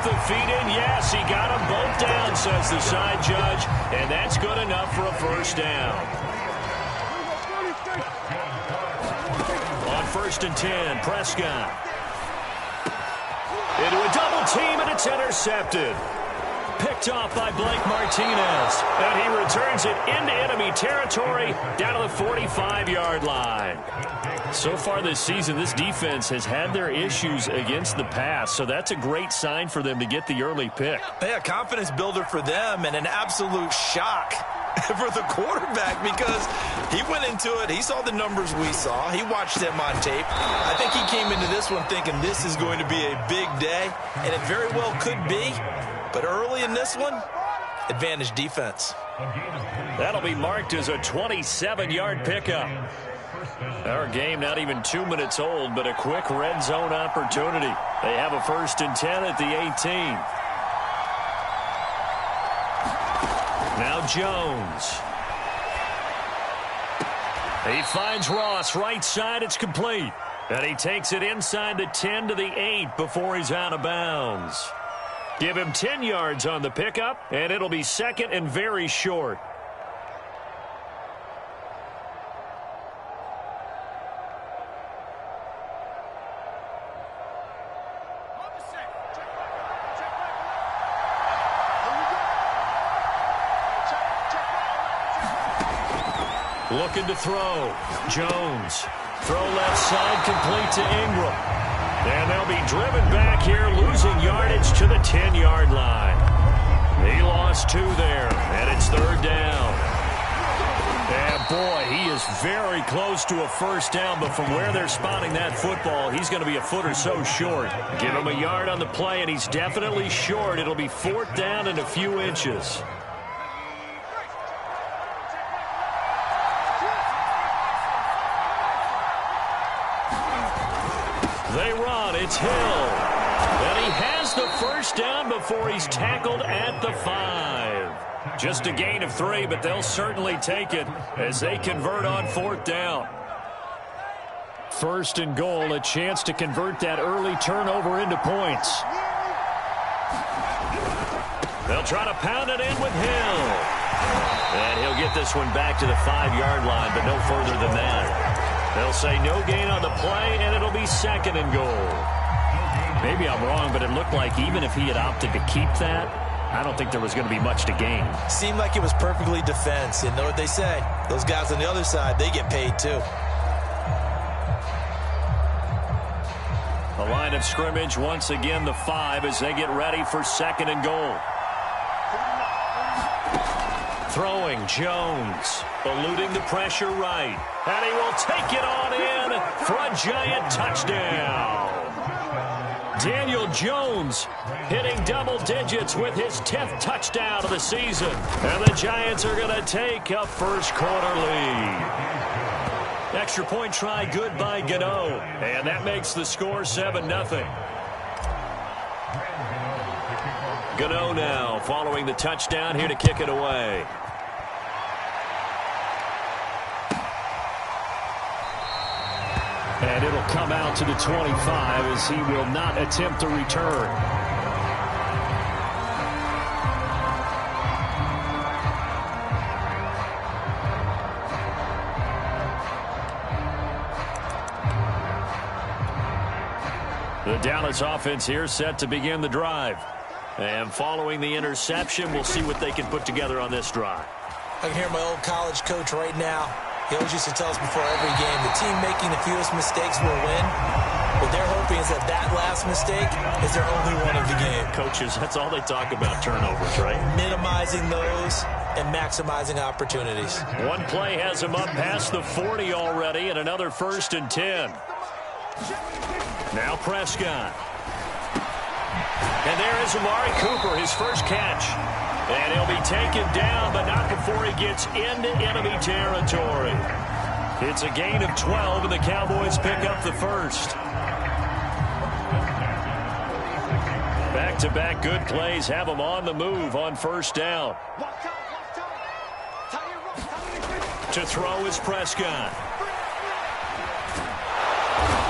the feet in. Yes, he got them both down, says the side judge. And that's good enough for a first down. On 1st and 10, Prescott. Into a double team, and it's intercepted. Picked off by Blake Martinez. And he returns it into enemy territory down to the 45-yard line. So far this season, this defense has had their issues against the pass, so that's a great sign for them to get the early pick. Yeah, confidence builder for them and an absolute shock for the quarterback because he went into it. He saw the numbers we saw. He watched them on tape. I think he came into this one thinking this is going to be a big day, and it very well could be. But early in this one, advantage defense. That'll be marked as a 27-yard pickup. Our game not even 2 minutes old, but a quick red zone opportunity. They have a 1st and 10 at the 18. Now Jones. He finds Ross right side. It's complete. And he takes it inside the 10 to the 8 before he's out of bounds. Give him 10 yards on the pickup, and it'll be 2nd and very short. Looking to throw. Jones. Throw left side, complete to Ingram. And they'll be driven back here, losing yardage to the 10-yard line. He lost 2 there, and it's 3rd down. And boy, he is very close to a first down, but from where they're spotting that football, he's going to be a foot or so short. Give him a yard on the play, and he's definitely short. It'll be 4th down and a few inches. They run. It's Hill. And he has the first down before he's tackled at the 5. Just a gain of 3, but they'll certainly take it as they convert on 4th down. 1st and goal, a chance to convert that early turnover into points. They'll try to pound it in with Hill. And he'll get this one back to the 5-yard line, but no further than that. They'll say no gain on the play, and it'll be 2nd and goal. Maybe I'm wrong, but it looked like even if he had opted to keep that, I don't think there was going to be much to gain. Seemed like it was perfectly defense. And know what they say? Those guys on the other side, they get paid too. The line of scrimmage, once again, the 5 as they get ready for 2nd and goal. Throwing, Jones, eluding the pressure right. And he will take it on in for a giant touchdown. Daniel Jones hitting double digits with his 10th touchdown of the season. And the Giants are going to take a first-quarter lead. Extra point try good by Gano. And that makes the score 7-0. Gano now following the touchdown here to kick it away. And it'll come out to the 25 as he will not attempt to return. The Dallas offense here set to begin the drive. And following the interception, we'll see what they can put together on this drive. I can hear my old college coach right now. He always used to tell us before every game, the team making the fewest mistakes will win. What they're hoping is that that last mistake is their only one of the game. Coaches, that's all they talk about, turnovers, right? Minimizing those and maximizing opportunities. One play has him up past the 40 already, and another 1st and 10. Now Prescott. And there is Amari Cooper, his first catch. And he'll be taken down, but not before he gets into enemy territory. It's a gain of 12, and the Cowboys pick up the first. Back-to-back good plays have them on the move on 1st down. To throw is Prescott.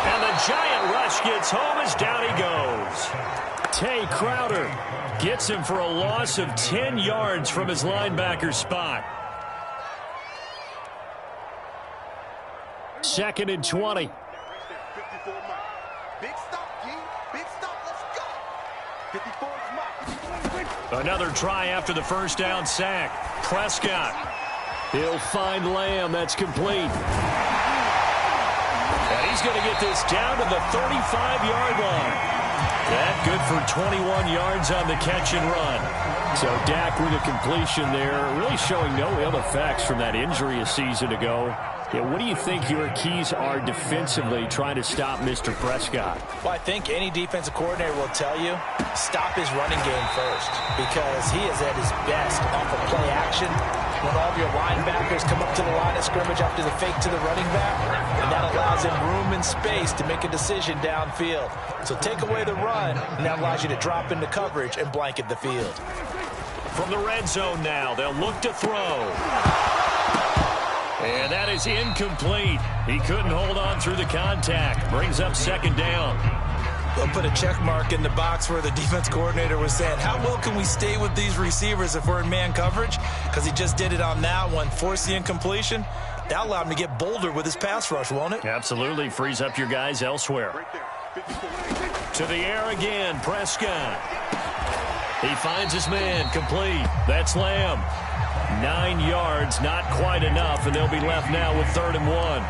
And the giant rush gets home as down he goes. Tay Crowder gets him for a loss of 10 yards from his linebacker spot. 2nd and 20. Another try after the first down sack. Prescott. He'll find Lamb. That's complete. And he's going to get this down to the 35-yard line. That good for 21 yards on the catch and run. So Dak with a completion there, really showing no ill effects from that injury a season ago. Yeah, what do you think your keys are defensively trying to stop Mr. Prescott? Well, I think any defensive coordinator will tell you, stop his running game first, because he is at his best off of play action when all of your linebackers come up to the line of scrimmage after the fake to the running back, and that allows him room and space to make a decision downfield. So take away the run, and that allows you to drop into coverage and blanket the field. From the red zone now, they'll look to throw. And that is incomplete. He couldn't hold on through the contact. Brings up 2nd down. They'll put a check mark in the box where the defense coordinator was saying, how well can we stay with these receivers if we're in man coverage? Because he just did it on that one, forced the incompletion. That allowed him to get bolder with his pass rush, won't it? Absolutely. Frees up your guys elsewhere. To the air again, Prescott. He finds his man, complete. That's Lamb. 9 yards, not quite enough, and they'll be left now with 3rd and 1.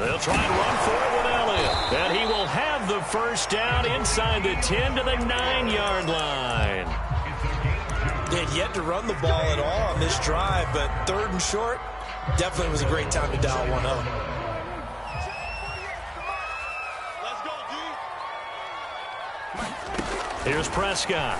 They'll try and run for it with Elliott. And he will have the first down inside the 10 to the 9-yard line. They had yet to run the ball at all on this drive, but 3rd and short, definitely was a great time to dial one up. Here's Prescott.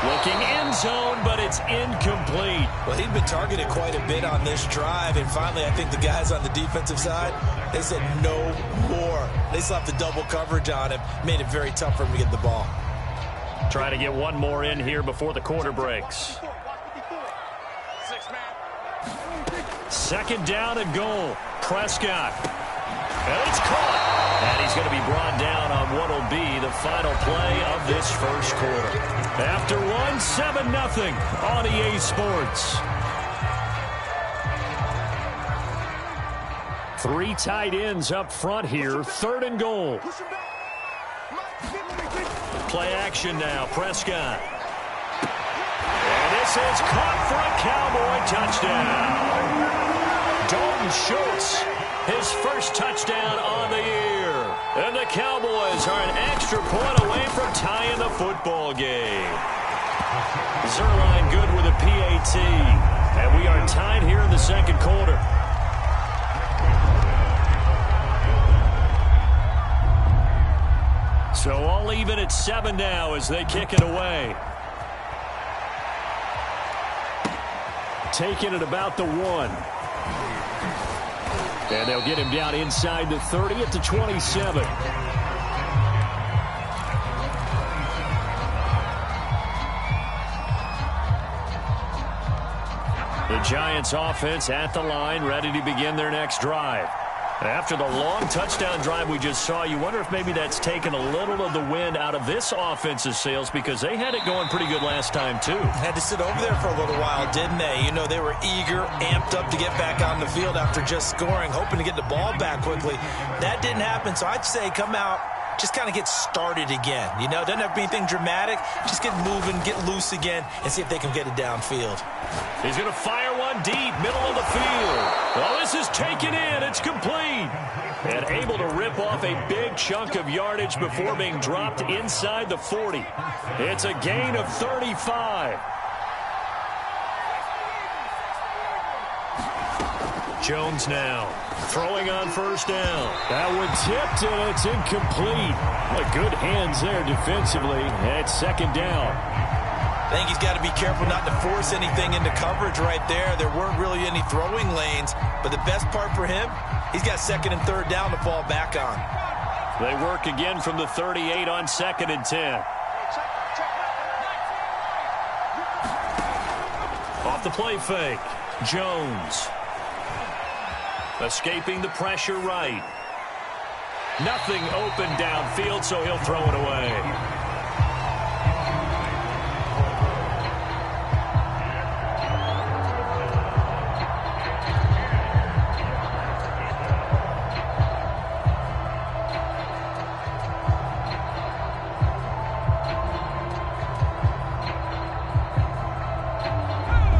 Looking end zone, but it's incomplete. Well, he'd been targeted quite a bit on this drive, and finally I think the guys on the defensive side, they said no more. They slapped the double coverage on him, made it very tough for him to get the ball. Try to get one more in here before the quarter breaks. 2nd down and goal. Prescott. And it's caught. And he's going to be brought down on what will be the final play of this first quarter. After one, 7-0 on EA Sports. 3 tight ends up front here. 3rd and goal. Play action now. Prescott. And this is caught for a Cowboy touchdown. Dalton Schultz, his first touchdown on the year. And the Cowboys are an extra point away from tying the football game. Zuerlein good with a PAT. And we are tied here in the 2nd quarter. So all even at 7 now as they kick it away. Taking it about the 1. And they'll get him down inside the 30 at the 27. The Giants offense at the line, ready to begin their next drive. After the long touchdown drive we just saw, you wonder if maybe that's taken a little of the wind out of this offense's sails, because they had it going pretty good last time, too. Had to sit over there for a little while, didn't they? You know, they were eager, amped up to get back on the field after just scoring, hoping to get the ball back quickly. That didn't happen, so I'd say come out, just kind of get started again. You know, doesn't have to be anything dramatic. Just get moving, get loose again, and see if they can get it downfield. He's going to fire one deep, middle of the field. Well, this is taken in. It's complete. And able to rip off a big chunk of yardage before being dropped inside the 40. It's a gain of 35. Jones now throwing on first down. That one tipped, and it's incomplete. Well, good hands there defensively. And it's 2nd down. I think he's got to be careful not to force anything into coverage right there. There weren't really any throwing lanes, but the best part for him, he's got 2nd and 3rd down to fall back on. They work again from the 38 on 2nd and 10. Off off the play fake. Jones. Escaping the pressure right. Nothing open downfield, so he'll throw it away.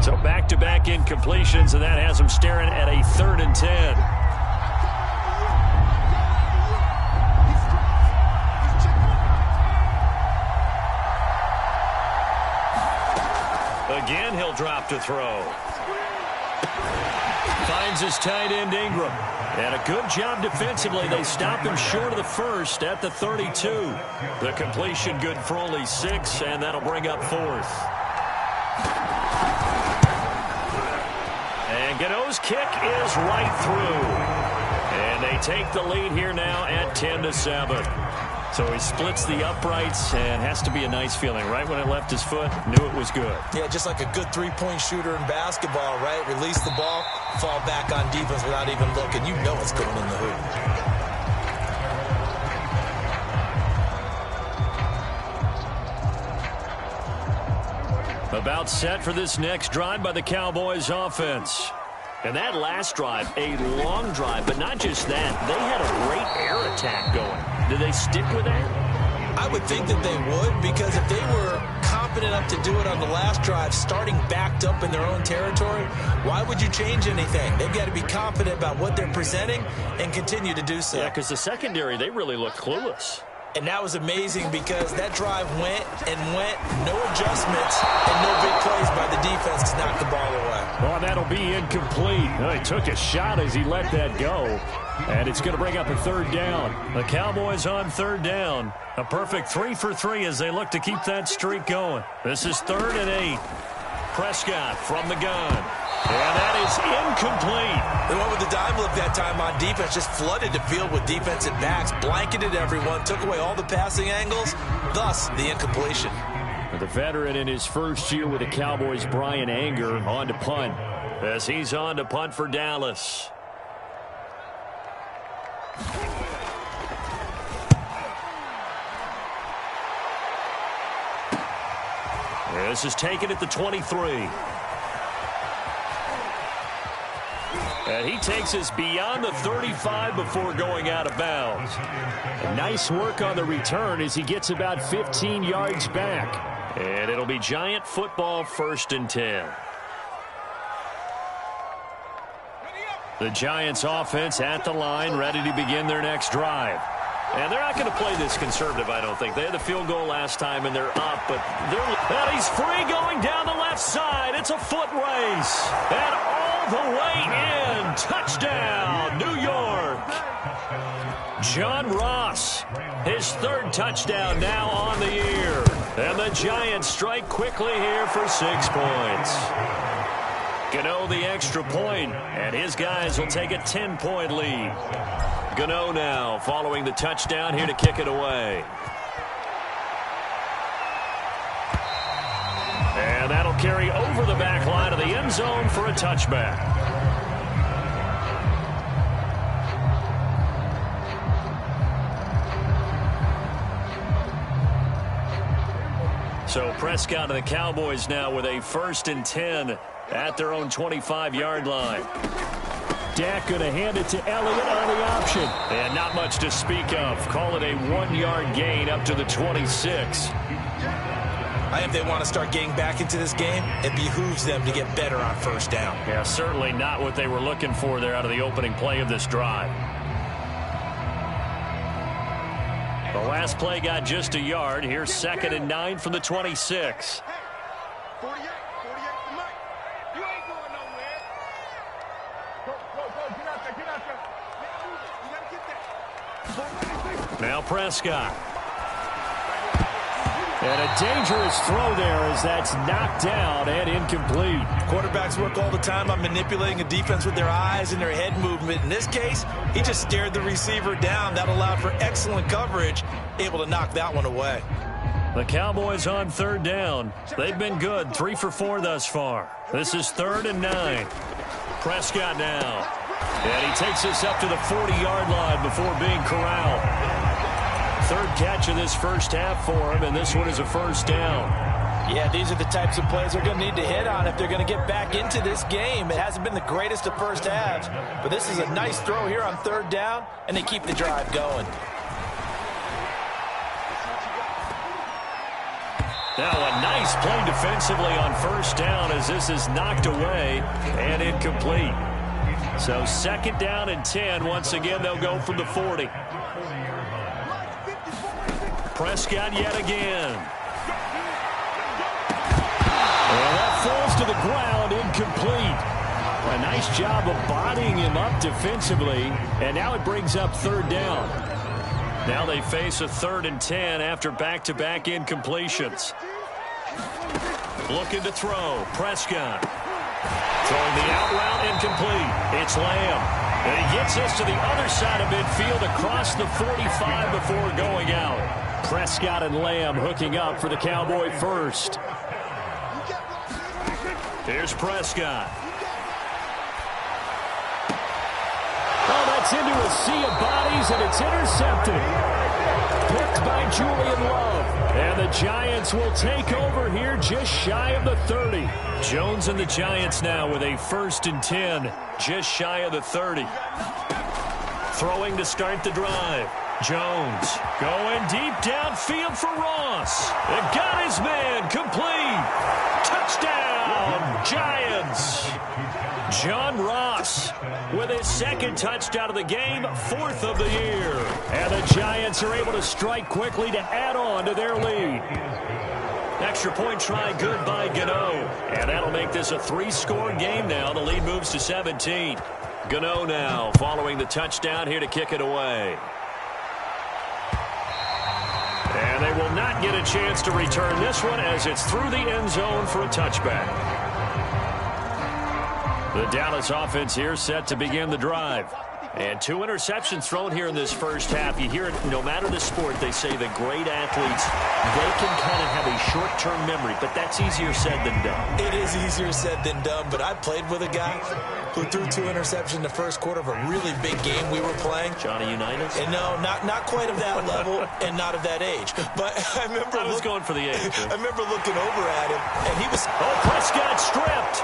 So back-to-back incompletions, and that has them staring at a 3rd and 10. Again, he'll drop to throw. Finds his tight end, Ingram. And a good job defensively. They stop him short of the first at the 32. The completion good for only 6, and that'll bring up 4th. And Gano's kick is right through. And they take the lead here now at 10-7. So he splits the uprights, and has to be a nice feeling. Right when it left his foot, knew it was good. Yeah, just like a good three-point shooter in basketball, right? Release the ball, fall back on defense without even looking. You know it's going in the hoop. About set for this next drive by the Cowboys offense. And that last drive, a long drive, but not just that. They had a great air attack going. Do they stick with that? I would think that they would, because if they were confident enough to do it on the last drive, starting backed up in their own territory, why would you change anything? They've got to be confident about what they're presenting and continue to do so. Yeah, because the secondary, they really look clueless. And that was amazing because that drive went and went, no adjustments, and no big plays by the defense to knock the ball away. Well, that'll be incomplete. He took a shot as he let that go. And it's going to bring up a 3rd down. The Cowboys on 3rd down. A perfect 3 for 3 as they look to keep that streak going. This is 3rd and 8. Prescott from the gun. And that is incomplete. They went with the dime look that time on defense, just flooded the field with defensive backs, blanketed everyone, took away all the passing angles, thus the incompletion. The veteran in his first year with the Cowboys, Brian Anger, on to punt. As he's on to punt for Dallas. This is taken at the 23. And he takes us beyond the 35 before going out of bounds. And nice work on the return as he gets about 15 yards back. And it'll be Giant football, 1st and 10. The Giants offense at the line, ready to begin their next drive. And they're not going to play this conservative, I don't think. They had the field goal last time, and they're up. But he's free going down the left side. It's a foot race. And all the way in. Touchdown, New York. John Ross, his 3rd touchdown now on the year. And the Giants strike quickly here for 6 points. Gano the extra point, and his guys will take a 10-point lead. Gano now following the touchdown here to kick it away. And that'll carry over the back line of the end zone for a touchback. So Prescott and the Cowboys now with a 1st and 10 at their own 25-yard line. Dak going to hand it to Elliott on the option. And not much to speak of. Call it a 1-yard gain up to the 26. I think if they want to start getting back into this game, it behooves them to get better on 1st down. Yeah, certainly not what they were looking for there out of the opening play of this drive. The last play got just a yard. Here's 2nd and 9 from the 26. Now Prescott. And a dangerous throw there as that's knocked down and incomplete. Quarterbacks work all the time on manipulating a defense with their eyes and their head movement. In this case, he just stared the receiver down. That allowed for excellent coverage, able to knock that one away. The Cowboys on third down. They've been good, 3 for 4 thus far. This is 3rd and 9. Prescott now. And he takes this up to the 40-yard line before being corralled. 3rd catch of this first half for him, and this one is a first down. Yeah, these are the types of plays they're going to need to hit on if they're going to get back into this game. It hasn't been the greatest of first halves, but this is a nice throw here on 3rd down, and they keep the drive going. Now a nice play defensively on 1st down as this is knocked away and incomplete. So 2nd down and 10. Once again, they'll go from the 40. Prescott yet again. And that falls to the ground, incomplete. A nice job of bodying him up defensively, and now it brings up 3rd down. Now they face a 3rd and 10 after back-to-back incompletions. Looking to throw. Prescott. Throwing the out route, incomplete. It's Lamb. And he gets this to the other side of midfield across the 45 before going out. Prescott and Lamb hooking up for the Cowboy first. Here's Prescott. Oh, that's into a sea of bodies, and it's intercepted. Picked by Julian Love. And the Giants will take over here just shy of the 30. Jones and the Giants now with a 1st and 10, just shy of the 30. Throwing to start the drive. Jones going deep downfield for Ross. And got his man complete. Touchdown, Giants. John Ross with his 2nd touchdown of the game, 4th of the year. And the Giants are able to strike quickly to add on to their lead. Extra point try good by Gano. And that'll make this a 3-score game now. The lead moves to 17. Gano now following the touchdown here to kick it away. And they will not get a chance to return this one as it's through the end zone for a touchback. The Dallas offense here set to begin the drive. And 2 interceptions thrown here in this first half. You hear it, no matter the sport, they say the great athletes, they can kind of have a short-term memory, but that's easier said than done. It is easier said than done, but I played with a guy who threw 2 interceptions in the first quarter of a really big game we were playing. Johnny Unitas? And no, not quite of that level and not of that age. But I remember I was going for the age. I remember looking over at him, and he was... Oh, Prescott stripped.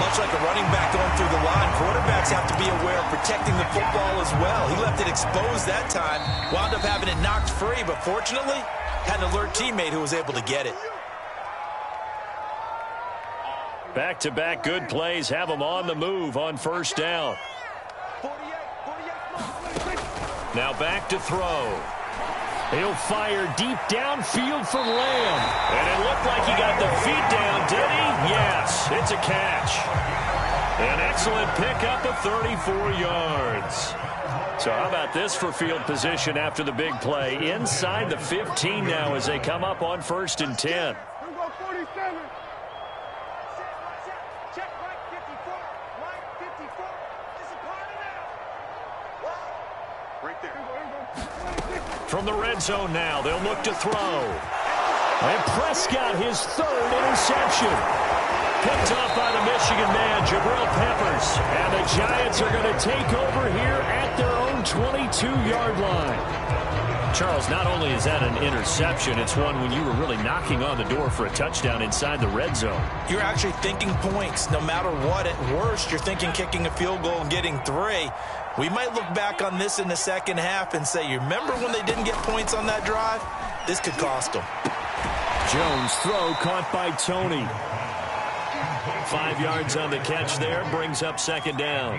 Much like a running back going through the line, quarterbacks have to be aware of protecting the football as well. He left it exposed that time, wound up having it knocked free, but fortunately, had an alert teammate who was able to get it. Back-to-back good plays have them on the move on 1st down. Now back to throw. He'll fire deep downfield for Lamb. And it looked like he got the feet down, did he? Yes, it's a catch. An excellent pickup of 34 yards. So how about this for field position after the big play? Inside the 15 now as they come up on 1st and 10. From the red zone now, they'll look to throw. And Prescott, his 3rd interception. Picked off by the Michigan man, Jabril Peppers. And the Giants are going to take over here at their own 22-yard line. Charles, not only is that an interception, it's one when you were really knocking on the door for a touchdown inside the red zone. You're actually thinking points. No matter what, at worst, you're thinking kicking a field goal and getting 3. We might look back on this in the second half and say, you remember when they didn't get points on that drive? This could cost them. Jones throw caught by Tony. 5 yards on the catch there, brings up 2nd down.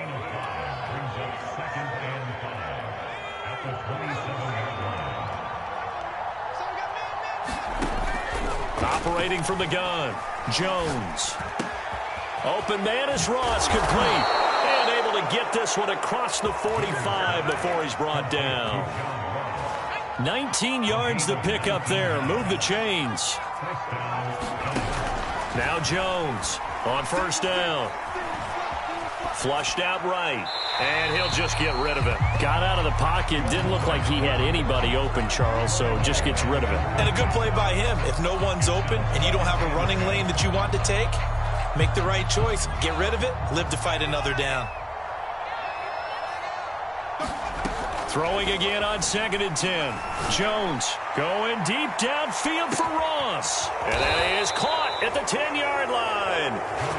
Operating from the gun, Jones. Open man is Ross, complete. And able to get this one across the 45 before he's brought down. 19 yards to pick up there. Move the chains. Now Jones on 1st down. Flushed out right. And he'll just get rid of it. Got out of the pocket. Didn't look like he had anybody open, Charles, so just gets rid of it. And a good play by him. If no one's open and you don't have a running lane that you want to take, make the right choice. Get rid of it. Live to fight another down. Throwing again on 2nd and 10. Jones going deep downfield for Ross. And that is caught at the 10-yard line.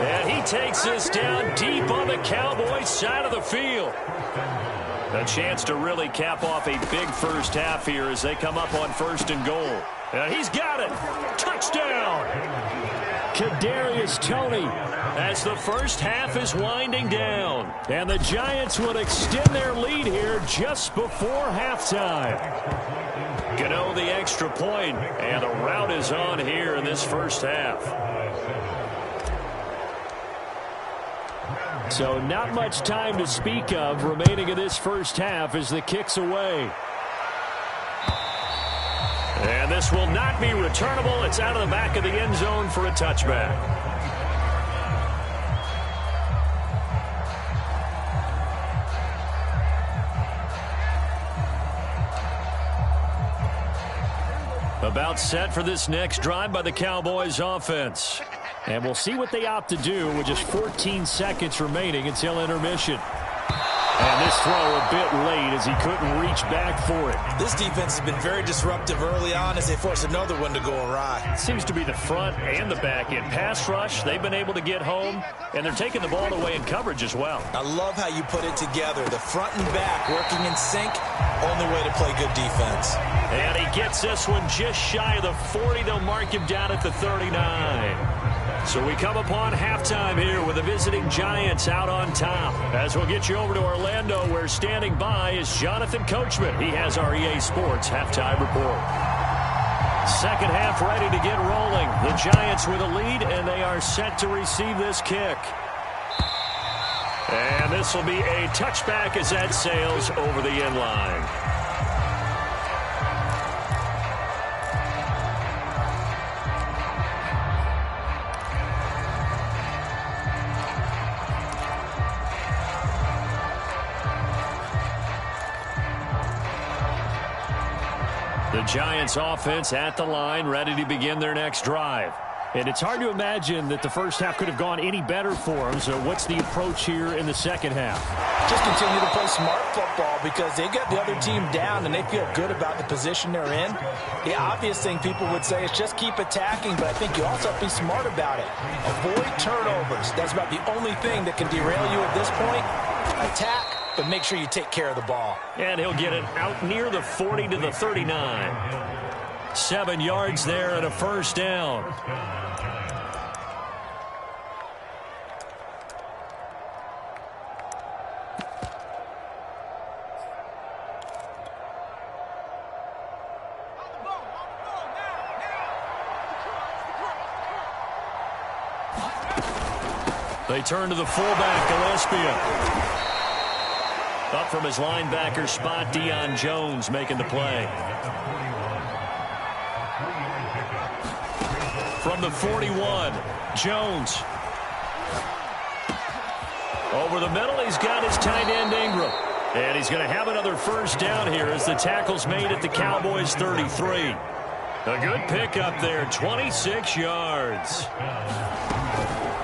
And he takes this down deep on the Cowboys side of the field. A chance to really cap off a big first half here as they come up on 1st and goal. And he's got it. Touchdown. Kadarius Toney as the first half is winding down. And the Giants would extend their lead here just before halftime. Gano the extra point, and the rout is on here in this first half. So not much time to speak of remaining in this first half as the kick's away. And this will not be returnable. It's out of the back of the end zone for a touchback. About set for this next drive by the Cowboys offense. And we'll see what they opt to do with just 14 seconds remaining until intermission. And this throw a bit late as he couldn't reach back for it. This defense has been very disruptive early on as they force another one to go awry. Seems to be the front and the back end. Pass rush, they've been able to get home, and they're taking the ball away in coverage as well. I love how you put it together. The front and back working in sync, only way to play good defense. And he gets this one just shy of the 40. They'll mark him down at the 39. So we come upon halftime here with the visiting Giants out on top. As we'll get you over to Orlando, where standing by is Jonathan Coachman. He has our EA Sports halftime report. Second half ready to get rolling. The Giants with a lead, and they are set to receive this kick. And this will be a touchback as that sails over the end line. The Giants offense at the line, ready to begin their next drive. And it's hard to imagine that the first half could have gone any better for them. So what's the approach here in the second half? Just continue to play smart football because they got the other team down and they feel good about the position they're in. The obvious thing people would say is just keep attacking, but I think you also have to be smart about it. Avoid turnovers. That's about the only thing that can derail you at this point. Attack, but make sure you take care of the ball. And he'll get it out near the 40 to the 39. 7 yards there and a first down. They turn to the fullback, Gillespie. Up from his linebacker spot, Deion Jones making the play. From the 41, Jones. Over the middle, he's got his tight end Ingram. And he's going to have another first down here as the tackle's made at the Cowboys 33. A good pickup there, 26 yards.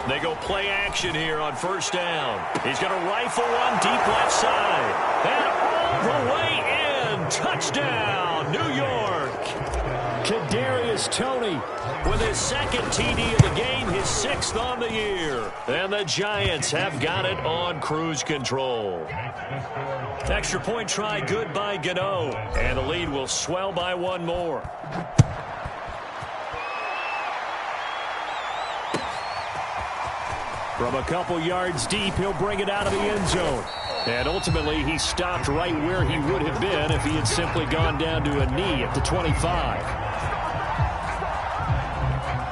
They go play action here on first down. He's going to rifle one deep left side. And all the way in. Touchdown, New York. Kadarius Toney with his second TD of the game, his 6th on the year. And the Giants have got it on cruise control. Extra point try good by Gano. And the lead will swell by one more. From a couple yards deep, he'll bring it out of the end zone. And ultimately, he stopped right where he would have been if he had simply gone down to a knee at the 25.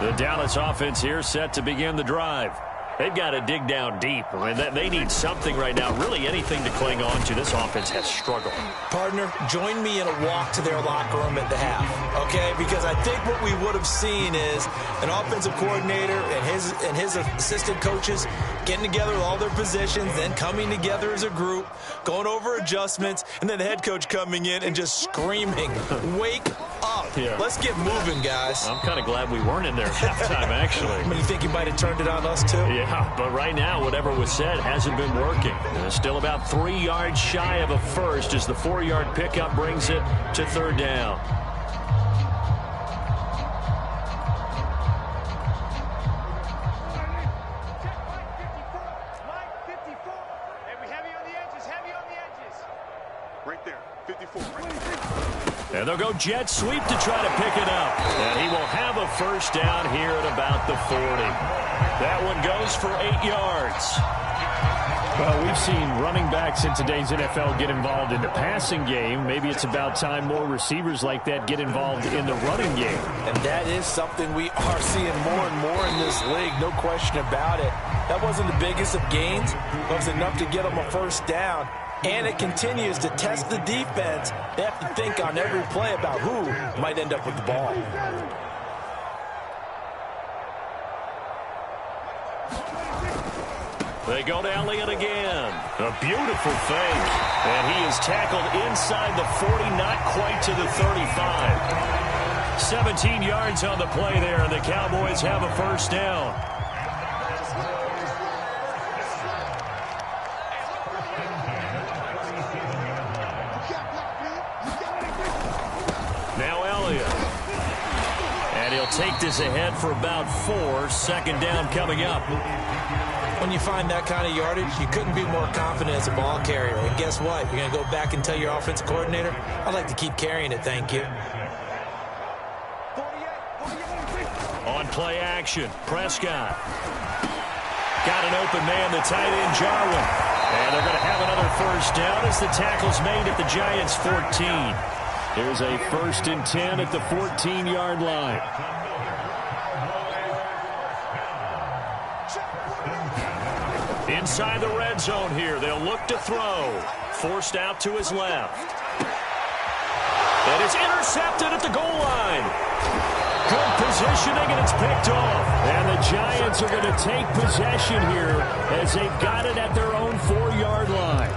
The Dallas offense here set to begin the drive. They've got to dig down deep. I mean, they need something right now, really anything to cling on to. This offense has struggled. Partner, join me in a walk to their locker room at the half, okay? Because I think what we would have seen is an offensive coordinator and his assistant coaches getting together with all their positions, then coming together as a group, going over adjustments, and then the head coach coming in and just screaming, wake up. Yeah. Let's get moving, guys. I'm kind of glad we weren't in there at halftime, actually. I mean, you think he might have turned it on us, too? Yeah, but right now, whatever was said hasn't been working. Still about 3 yards shy of a first as the 4-yard pickup brings it to third down. Right there, 54. And they'll go jet sweep to try to pick it up. And he will have a first down here at about the 40. That one goes for 8 yards. Well, we've seen running backs in today's NFL get involved in the passing game. Maybe it's about time more receivers like that get involved in the running game. And that is something we are seeing more and more in this league, no question about it. That wasn't the biggest of gains, but it was enough to get them a first down. And it continues to test the defense. They have to think on every play about who might end up with the ball. They go to Elliott again. A beautiful fake. And he is tackled inside the 40, not quite to the 35. 17 yards on the play there, and the Cowboys have a first down. Now Elliott. And he'll take this ahead for about 4. Second down coming up. When you find that kind of yardage, you couldn't be more confident as a ball carrier. And guess what? You're going to go back and tell your offensive coordinator, I'd like to keep carrying it, thank you. On play action, Prescott. Got an open man, the tight end, Jarwin. And they're going to have another first down as the tackle's made at the Giants' 14. Here's a 1st and 10 at the 14-yard line. Inside the red zone here. They'll look to throw. Forced out to his left. And it's intercepted at the goal line. Good positioning, and it's picked off. And the Giants are going to take possession here as they've got it at their own 4-yard line.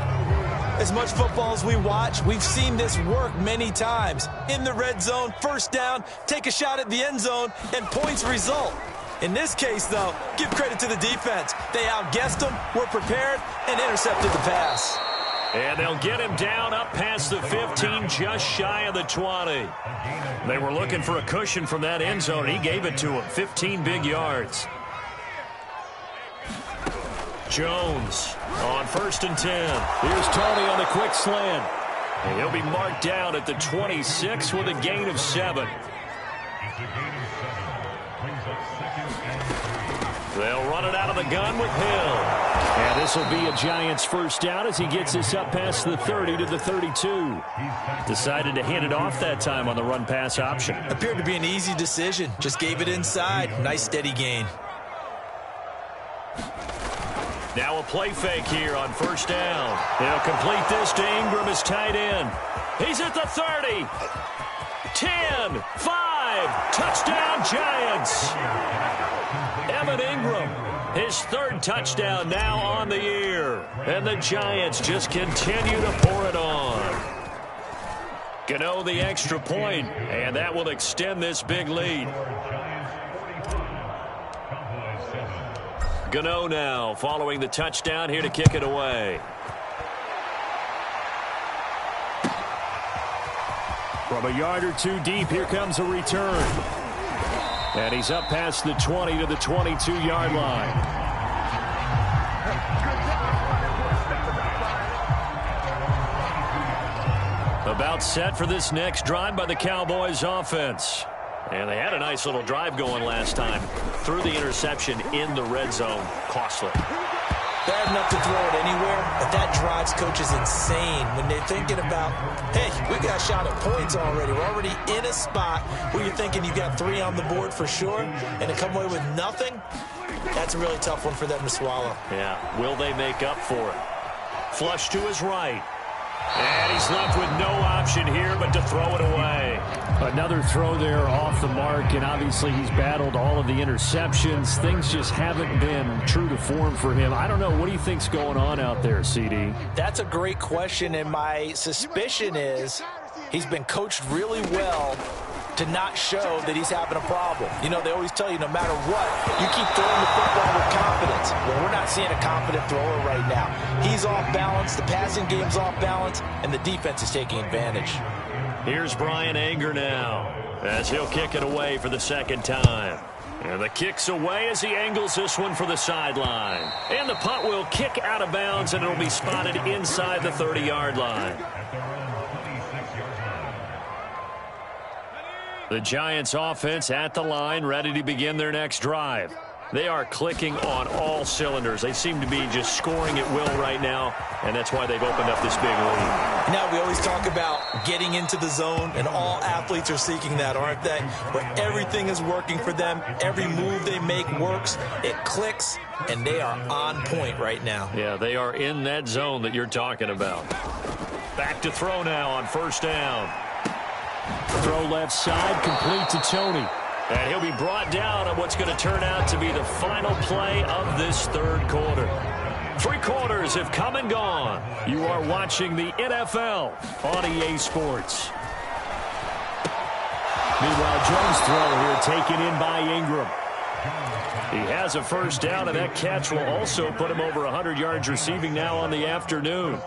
As much football as we watch, we've seen this work many times. In the red zone, first down, take a shot at the end zone, and points result. In this case, though, give credit to the defense. They outguessed them, were prepared, and intercepted the pass. And they'll get him down up past the 15, just shy of the 20. They were looking for a cushion from that end zone. He gave it to him, 15 big yards. Jones on 1st and 10. Here's Tony on the quick slant. And he'll be marked down at the 26 with a gain of 7. They'll run it out of the gun with Hill. And this will be a Giants first down as he gets this up past the 30 to the 32. Decided to hand it off that time on the run-pass option. Appeared to be an easy decision. Just gave it inside. Nice steady gain. Now a play fake here on first down. They'll complete this to Ingram as tight end. He's at the 30. 10, 5, touchdown Giants. Evan Ingram, his 3rd touchdown now on the year. And the Giants just continue to pour it on. Gano the extra point, and that will extend this big lead. Gano now following the touchdown here to kick it away. From a yard or 2 deep, here comes a return. And he's up past the 20 to the 22-yard line. About set for this next drive by the Cowboys offense. And they had a nice little drive going last time. Threw the interception in the red zone. Costly. Bad enough to throw it anywhere, but that drives coaches insane when they're thinking about, hey, we got a shot at points already. We're already in a spot where you're thinking you got 3 on the board for sure, and to come away with nothing, That's a really tough one for them to swallow. Yeah, will they make up for it? Flush to his right. And he's left with no option here but to throw it away. Another throw there off the mark, and obviously he's battled all of the interceptions. Things just haven't been true to form for him. I don't know. What do you think's going on out there, CD? That's a great question, and my suspicion is he's been coached really well to not show that he's having a problem. You know, they always tell you no matter what, you keep throwing the football with confidence. Well, we're not seeing a confident thrower right now. He's off balance, the passing game's off balance, and the defense is taking advantage. Here's Bryan Anger now as he'll kick it away for the second time. And the kick's away as he angles this one for the sideline. And the punt will kick out of bounds, and it'll be spotted inside the 30-yard line. The Giants offense at the line, ready to begin their next drive. They are clicking on all cylinders. They seem to be just scoring at will right now, and that's why they've opened up this big lead. Now, we always talk about getting into the zone, and all athletes are seeking that, aren't they? Where everything is working for them. Every move they make works. It clicks, and they are on point right now. Yeah, they are in that zone that you're talking about. Back to throw now on first down. Throw left side, complete to Tony. And he'll be brought down on what's going to turn out to be the final play of this third quarter. 3 quarters have come and gone. You are watching the NFL on EA Sports. Meanwhile, Jones' throw here taken in by Ingram. He has a first down, and that catch will also put him over 100 yards receiving now on the afternoon.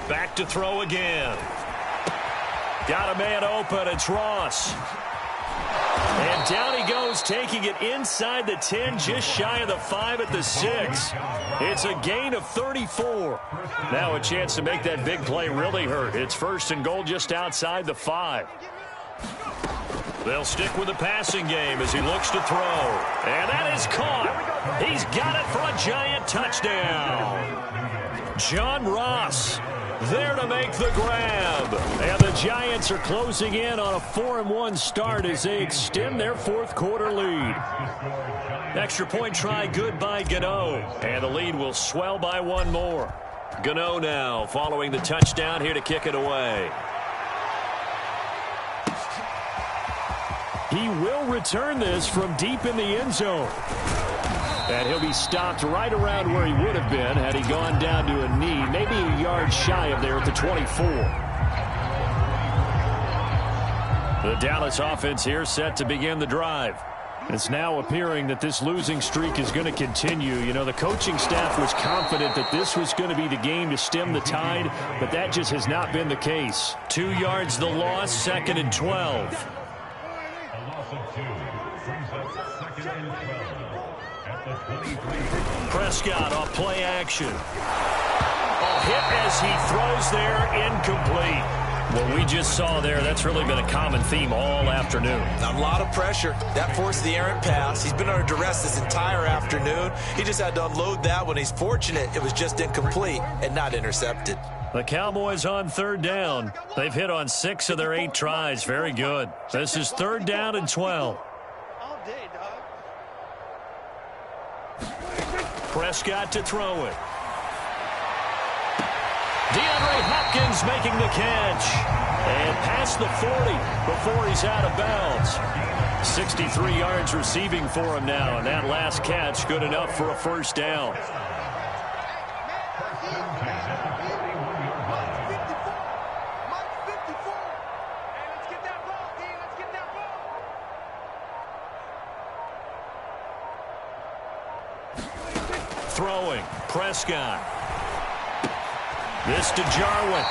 Back to throw again. Got a man open. It's Ross. And down he goes, taking it inside the 10, just shy of the 5 at the 6. It's a gain of 34. Now a chance to make that big play really hurt. It's first and goal just outside the 5. They'll stick with the passing game as he looks to throw. And that is caught. He's got it for a Giant touchdown. John Ross there to make the grab. And the Giants are closing in on a 4-1 start as they extend their fourth quarter lead. Extra point try good by Gano. And the lead will swell by 1 more. Gano now following the touchdown here to kick it away. He will return this from deep in the end zone. And he'll be stopped right around where he would have been had he gone down to a knee, maybe a yard shy of there at the 24. The Dallas offense here set to begin the drive. It's now appearing that this losing streak is going to continue. You know, the coaching staff was confident that this was going to be the game to stem the tide, but that just has not been the case. 2 yards the loss, 2nd and 12. Prescott off play action. A hit as he throws there, incomplete. What we just saw there, that's really been a common theme all afternoon. A lot of pressure. That forced the errant pass. He's been under duress this entire afternoon. He just had to unload that one. He's fortunate it was just incomplete and not intercepted. The Cowboys on 3rd down. They've hit on 6 of their 8 tries. Very good. This is 3rd down and 12. Prescott to throw it. DeAndre Hopkins making the catch. And past the 40 before he's out of bounds. 63 yards receiving for him now. And that last catch good enough for a first down. Throwing, Prescott. This to Jarwin.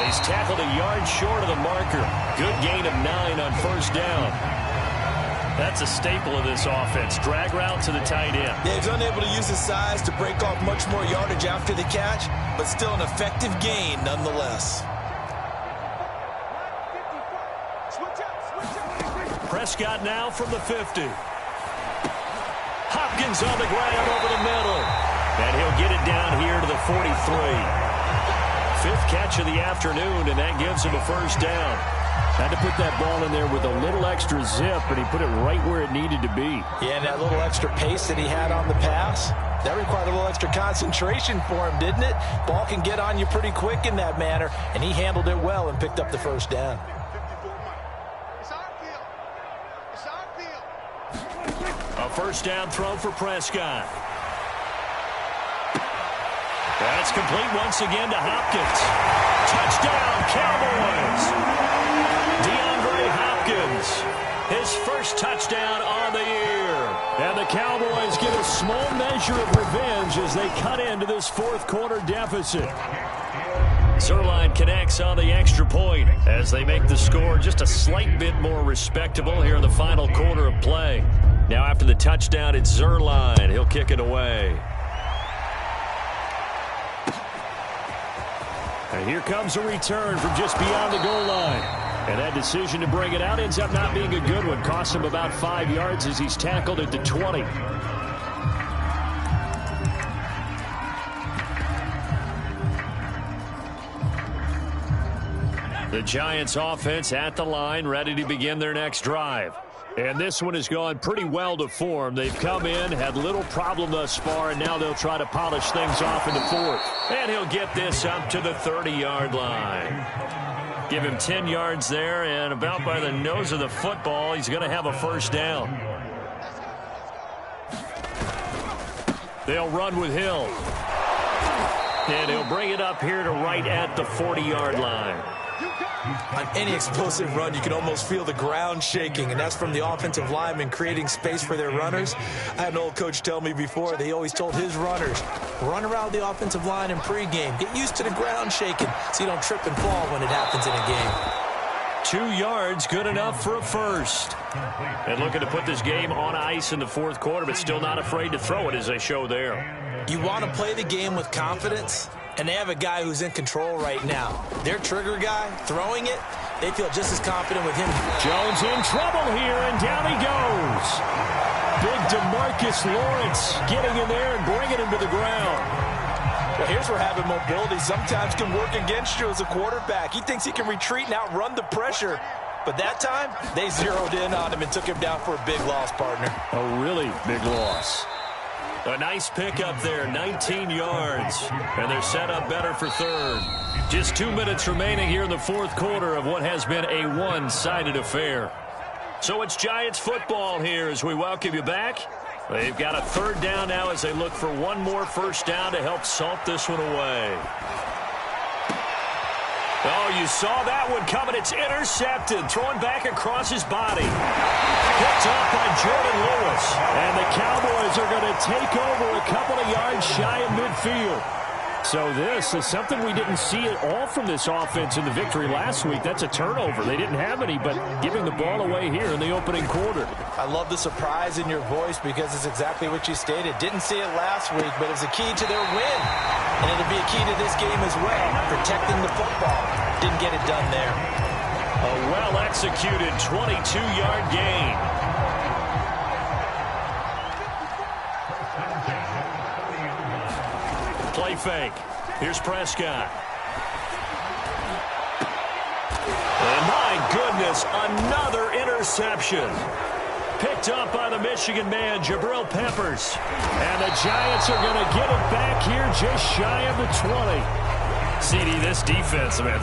He's tackled a yard short of the marker. Good gain of 9 on first down. That's a staple of this offense. Drag route to the tight end. Yeah, he's unable to use his size to break off much more yardage after the catch, but still an effective gain nonetheless. Prescott now from the 50. Hopkins on the grab over the middle. And he'll get it down here to the 43. 5th catch of the afternoon, and that gives him a first down. Had to put that ball in there with a little extra zip, and he put it right where it needed to be. Yeah, and that little extra pace that he had on the pass, that required a little extra concentration for him, didn't it? Ball can get on you pretty quick in that manner, and he handled it well and picked up the first down. A first down throw for Prescott. That's complete once again to Hopkins. Touchdown, Cowboys! DeAndre Hopkins, his first touchdown on the year. And the Cowboys get a small measure of revenge as they cut into this fourth quarter deficit. Zuerlein connects on the extra point as they make the score just a slight bit more respectable here in the final quarter of play. Now after the touchdown, it's Zuerlein. He'll kick it away. And here comes a return from just beyond the goal line. And that decision to bring it out ends up not being a good one. Costs him about 5 yards as he's tackled at the 20. The Giants offense at the line, ready to begin their next drive. And this one has gone pretty well to form. They've come in, had little problem thus far, and now they'll try to polish things off in the fourth. And he'll get this up to the 30-yard line. Give him 10 yards there, and about by the nose of the football, he's going to have a first down. They'll run with Hill. And he'll bring it up here to right at the 40-yard line. On any explosive run, you can almost feel the ground shaking, and that's from the offensive linemen creating space for their runners. I had an old coach tell me before, they always told his runners, run around the offensive line in pregame. Get used to the ground shaking so you don't trip and fall when it happens in a game. 2 yards, good enough for a first. And looking to put this game on ice in the fourth quarter, but still not afraid to throw it as they show there. You want to play the game with confidence, and they have a guy who's in control right now. Their trigger guy, throwing it, they feel just as confident with him. Jones in trouble here, and down he goes. Big DeMarcus Lawrence getting in there and bringing him to the ground. Well, here's where having mobility sometimes can work against you as a quarterback. He thinks he can retreat and outrun the pressure. But that time, they zeroed in on him and took him down for a big loss, partner. A really big loss. A nice pickup there, 19 yards. And they're set up better for third. Just 2 minutes remaining here in the fourth quarter of what has been a one-sided affair. So it's Giants football here as we welcome you back. They've got a third down now as they look for one more first down to help salt this one away. Oh, you saw that one coming. It's intercepted. Throwing back across his body. Picked up by Jordan Lewis. And the Cowboys are going to take over a couple of yards shy of midfield. So this is something we didn't see at all from this offense in the victory last week. That's a turnover. They didn't have any, but giving the ball away here in the opening quarter. I love the surprise in your voice because it's exactly what you stated. Didn't see it last week, but it was a key to their win. And it'll be a key to this game as well, protecting the football. Didn't get it done there. A well-executed 22-yard gain. Play fake. Here's Prescott. And my goodness, another interception. Picked up by the Michigan man, Jabril Peppers. And the Giants are going to get it back here just shy of the 20. CD, this defense, man,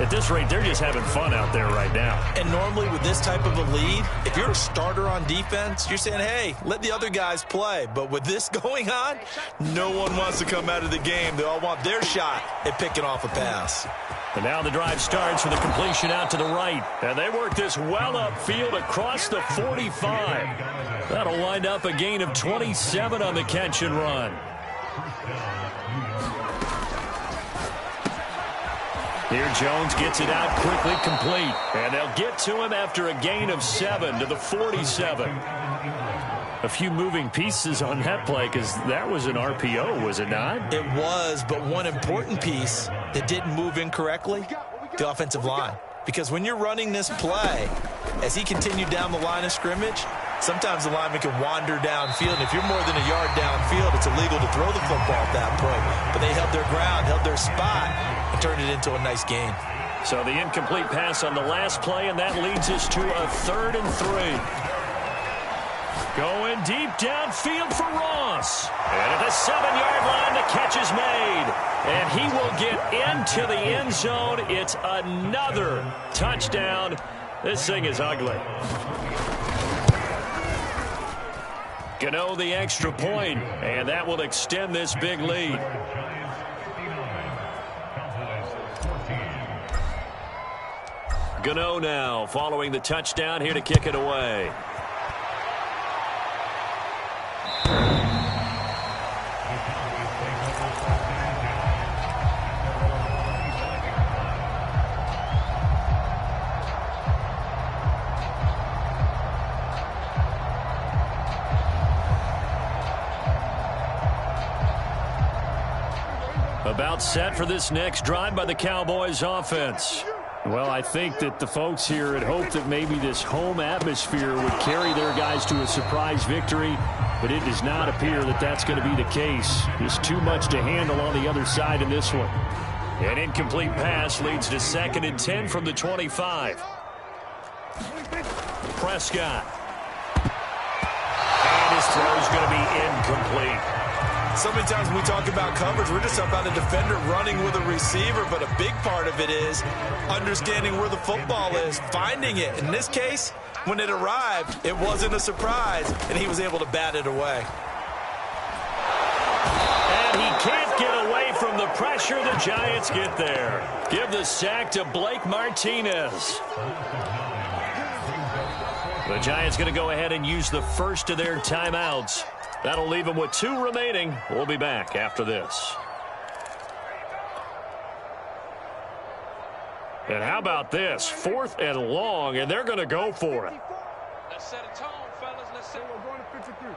at this rate, they're just having fun out there right now. And normally with this type of a lead, if you're a starter on defense, you're saying, hey, let the other guys play. But with this going on, no one wants to come out of the game. They all want their shot at picking off a pass. And now the drive starts with a completion out to the right. And they work this well upfield across the 45. That'll wind up a gain of 27 on the catch and run. Here Jones gets it out quickly, complete. And they'll get to him after a gain of 7 to the 47. A few moving pieces on that play because that was an RPO, was it not? It was, but one important piece that didn't move incorrectly, the offensive line. Because when you're running this play, as he continued down the line of scrimmage, sometimes the lineman can wander downfield. And if you're more than a yard downfield, it's illegal to throw the football at that point. But they held their ground, held their spot, and turned it into a nice gain. So the incomplete pass on the last play, and that leads us to a 3rd and 3. Going deep downfield for Ross. And at the 7-yard line, the catch is made. And he will get into the end zone. It's another touchdown. This thing is ugly. Gano the extra point, and that will extend this big lead. Gano now following the touchdown here to kick it away. About set for this next drive by the Cowboys offense. Well, I think that the folks here had hoped that maybe this home atmosphere would carry their guys to a surprise victory, but it does not appear that that's going to be the case. Just too much to handle on the other side in this one. An incomplete pass leads to 2nd and 10 from the 25. Prescott. And his throw is going to be incomplete. So many times when we talk about coverage, we're just about a defender running with a receiver, but a big part of it is understanding where the football is, finding it. In this case, when it arrived, it wasn't a surprise, and he was able to bat it away. And he can't get away from the pressure. The Giants get there. Give the sack to Blake Martinez. The Giants going to go ahead and use the first of their timeouts. That'll leave them with 2 remaining. We'll be back after this. And how about this? 4th and long, and they're going to go for it. Let's set a tone, fellas. Let's set it. We're going to 53.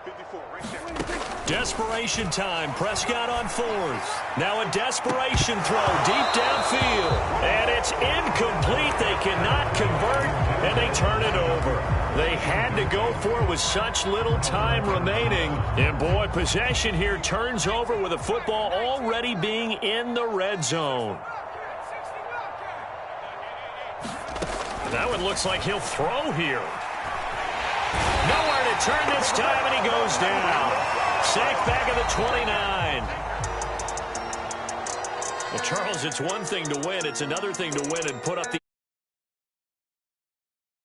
54, right there. Desperation time. Prescott on 4th. Now a desperation throw deep downfield. And it's incomplete. They cannot convert, and they turn it over. They had to go for it with such little time remaining. And, boy, possession here turns over with the football already being in the red zone. That one looks like he'll throw here. Nowhere to turn this time, and he goes down. Sacked back at the 29. Well, Charles, it's one thing to win. It's another thing to win and put up the